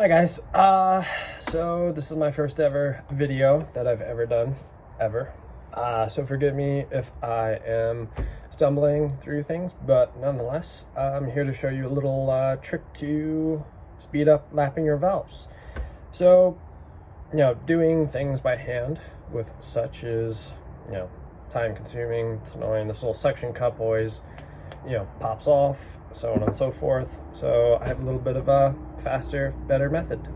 Hi guys, so this is my first ever video that I've ever done, ever. So forgive me if I am stumbling through things, but nonetheless, I'm here to show you a little trick to speed up lapping your valves. So, doing things by hand with such is, time consuming, it's annoying. This little suction cup always, pops off, so on and so forth. So I have a little bit of a faster, better method.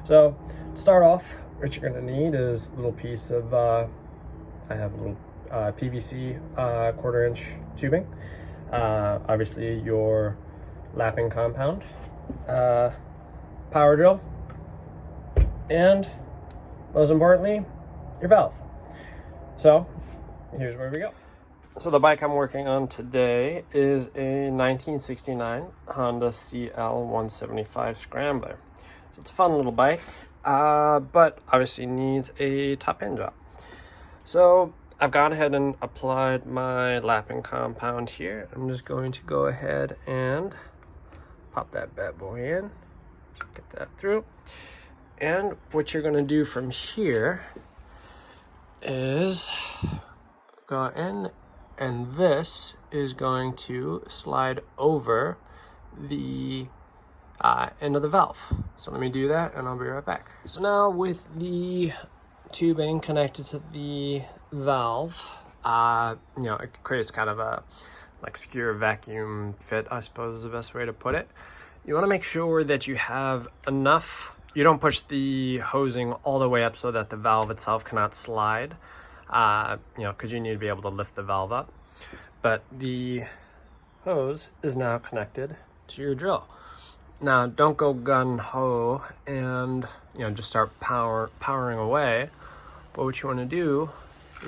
So to start off, what you're going to need is a little piece of, I have a little PVC 1/4 inch tubing. Obviously your lapping compound, power drill, and most importantly, your valve. So here's where we go. So the bike I'm working on today is a 1969 Honda CL 175 Scrambler. So it's a fun little bike, but obviously needs a top end job. So I've gone ahead and applied my lapping compound here. I'm just going to go ahead and pop that bad boy in, get that through. And what you're gonna do from here is go in, and this is going to slide over the end of the valve. So let me do that and I'll be right back. So now with the tubing connected to the valve, it creates kind of a secure vacuum fit, I suppose is the best way to put it. You want to make sure that you have enough, you don't push the hosing all the way up so that the valve itself cannot slide. Because you need to be able to lift the valve up. But the hose is now connected to your drill. Now, don't go gun-ho and, just start powering away. But what you want to do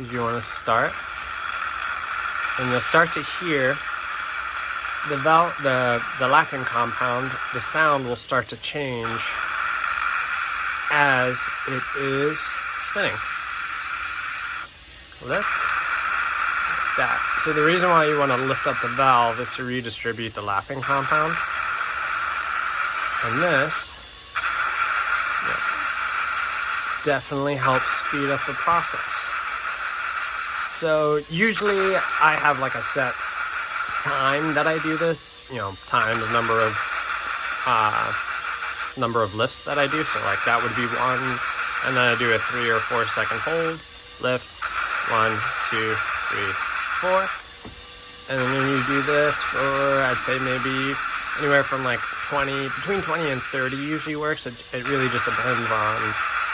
is you want to start, and you'll start to hear the valve, the lapping compound, the sound will start to change as it is spinning. Lift, like that. So the reason why you want to lift up the valve is to redistribute the lapping compound. And this definitely helps speed up the process. So usually I have like a set time that I do this, times number of lifts that I do. So like that would be one, and then I do a 3 or 4 second hold, lift, 1, 2, 3, 4, and then you do this for, I'd say maybe anywhere from like between 20 and 30 usually works. It really just depends on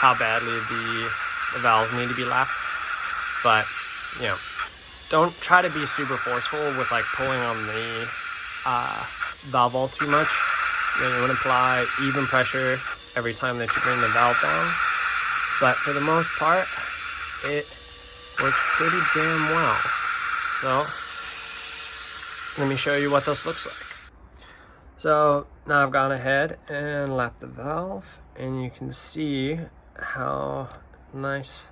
how badly the valves need to be lapped. But don't try to be super forceful with like pulling on the valve all too much. You want to apply even pressure every time that you bring the valve down. But for the most part, it works pretty damn well. So let me show you what this looks like. So now I've gone ahead and lapped the valve, and you can see how nice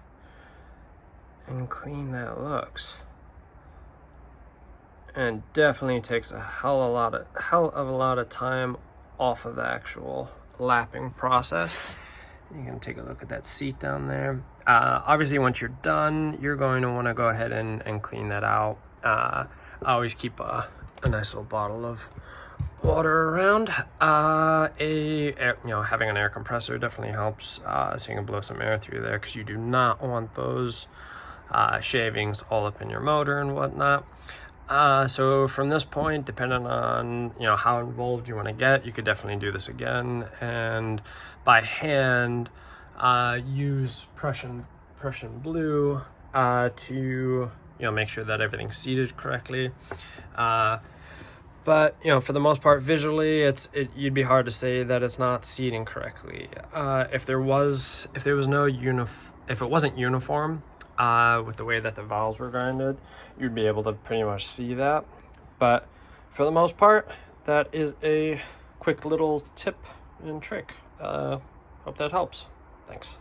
and clean that looks. And definitely takes a hell of a lot of time off of the actual lapping process. You can take a look at that seat down there. Obviously, once you're done, you're going to want to go ahead and clean that out. I always keep a nice little bottle of water around. Having an air compressor definitely helps, so you can blow some air through there, because you do not want those shavings all up in your motor and whatnot. So from this point, depending on how involved you want to get, you could definitely do this again, and by hand use Prussian blue to make sure that everything's seated correctly. But for the most part, visually, you'd be hard to say that it's not seating correctly. If it wasn't uniform with the way that the valves were grinded, you'd be able to pretty much see that. But for the most part, that is a quick little tip and trick. Hope that helps. Thanks.